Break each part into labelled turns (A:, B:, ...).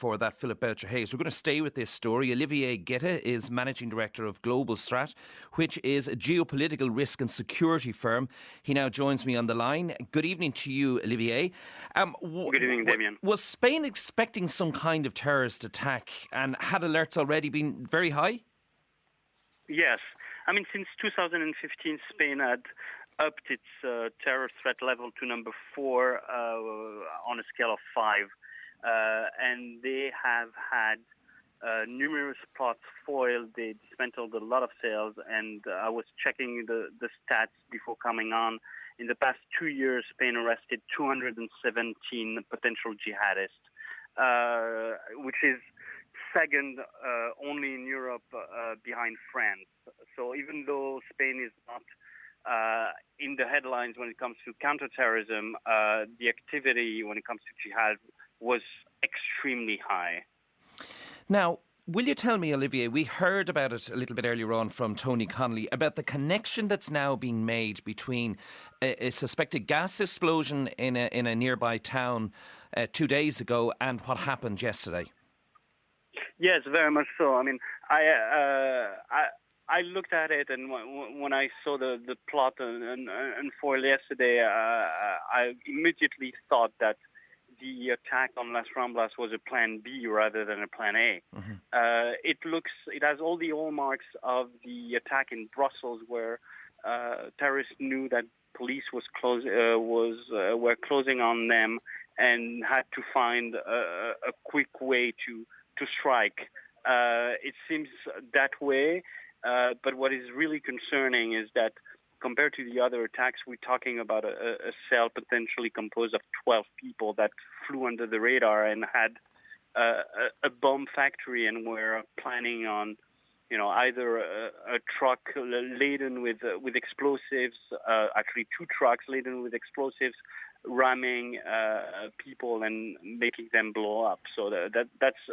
A: for that Philip Belcher-Hayes. We're going to stay with this story. Olivier Guetta is Managing Director of Global Strat, which is a geopolitical risk and security firm. He now joins me on the line. Good evening to you, Olivier.
B: Good evening, Damien.
A: Was Spain expecting some kind of terrorist attack, and had alerts already been very high?
B: Yes. I mean, since 2015, Spain had upped its terror threat level to number 4 on a scale of 5. And they have had numerous plots foiled. They dismantled a lot of cells, and I was checking the stats before coming on. In the past 2 years, Spain arrested 217 potential jihadists, which is second only in Europe behind France. So even though Spain is not in the headlines when it comes to counterterrorism, the activity when it comes to jihad was extremely high.
A: Now, will you tell me, Olivier, we heard about it a little bit earlier on from Tony Connolly, about the connection that's now being made between a suspected gas explosion in a nearby town 2 days ago and what happened yesterday?
B: Yes, very much so. I mean, I looked at it, and when I saw the plot unfold yesterday, I immediately thought that the attack on Las Ramblas was a plan B rather than a plan A. Mm-hmm. It has all the hallmarks of the attack in Brussels, where terrorists knew that police were closing on them and had to find a quick way to strike. It seems that way, but what is really concerning is that compared to the other attacks, we're talking about a cell potentially composed of 12 people that flew under the radar and had a bomb factory, and were planning on, either a truck laden with explosives, actually 2 trucks laden with explosives, ramming people and making them blow up. So that's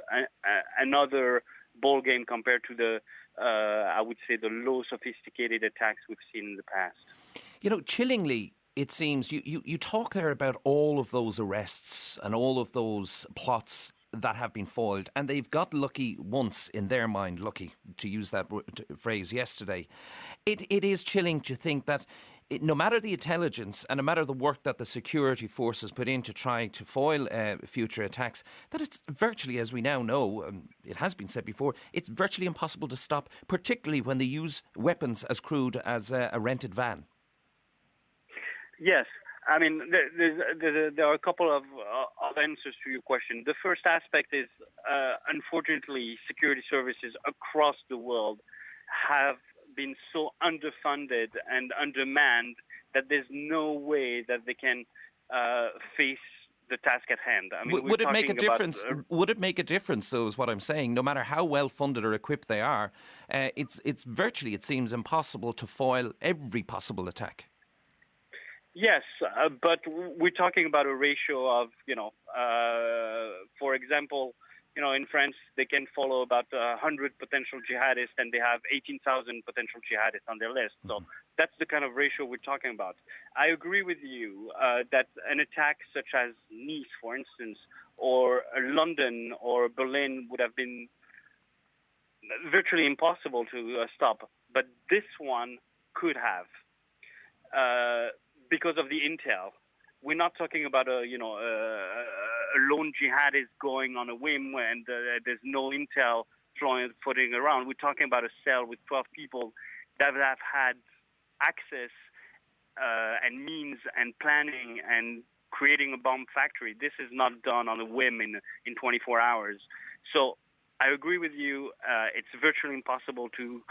B: another ball game compared to the, I would say, the low sophisticated attacks we've seen in the past.
A: Chillingly, it seems you talk there about all of those arrests and all of those plots that have been foiled, and they've got lucky once, in their mind, lucky, to use that phrase, yesterday. It is chilling to think that no matter the intelligence and no matter the work that the security forces put into trying to foil future attacks, that it's virtually, as we now know, it has been said before, it's virtually impossible to stop, particularly when they use weapons as crude as a rented van.
B: Yes. I mean, there are a couple of answers to your question. The first aspect is, unfortunately, security services across the world have been so underfunded and undermanned that there's no way that they can face the task at hand. I mean,
A: would it make a difference? Would it make a difference, though, is what I'm saying? No matter how well funded or equipped they are, it's virtually, it seems, impossible to foil every possible attack.
B: Yes, but we're talking about a ratio of, for example, in France, they can follow about 100 potential jihadists, and they have 18,000 potential jihadists on their list. So that's the kind of ratio we're talking about. I agree with you that an attack such as Nice, for instance, or London or Berlin would have been virtually impossible to stop. But this one could have, because of the intel. We're not talking about a lone jihadist going on a whim and there's no intel floating around. We're talking about a cell with 12 people that have had access and means and planning and creating a bomb factory. This is not done on a whim in 24 hours. So I agree with you. It's virtually impossible to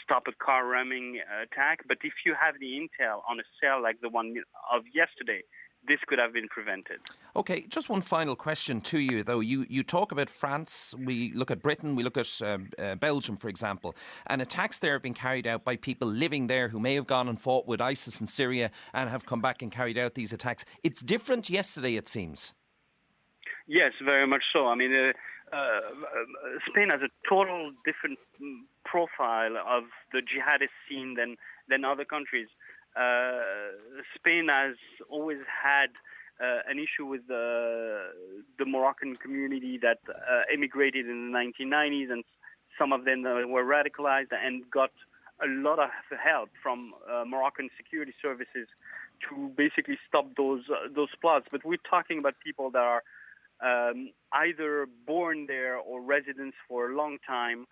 B: stop a car ramming attack. But if you have the intel on a cell like the one of yesterday, this could have been prevented.
A: Okay, just one final question to you, though. You talk about France, we look at Britain, we look at Belgium, for example, and attacks there have been carried out by people living there who may have gone and fought with ISIS in Syria and have come back and carried out these attacks. It's different yesterday, it seems.
B: Yes, very much so. I mean, Spain has a total different profile of the jihadist scene than other countries. Spain has always had an issue with the Moroccan community that immigrated in the 1990s, and some of them were radicalized and got a lot of help from Moroccan security services to basically stop those plots. But we're talking about people that are either born there or residents for a long time,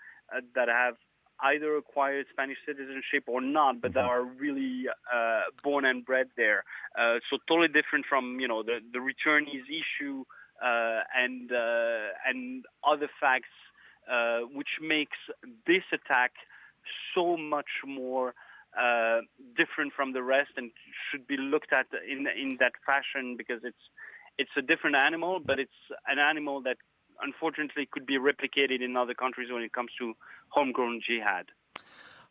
B: that have either acquired Spanish citizenship or not, but that are really born and bred there. So totally different from the returnees issue and other facts, which makes this attack so much more different from the rest, and should be looked at in that fashion, because it's a different animal, but it's an animal that unfortunately could be replicated in other countries when it comes to homegrown jihad.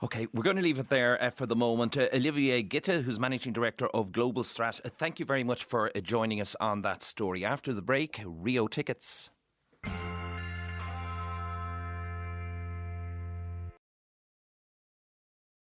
A: Okay, we're going to leave it there for the moment. Olivier Gitte, who's Managing Director of Global Strat, thank you very much for joining us on that story. After the break, Rio tickets.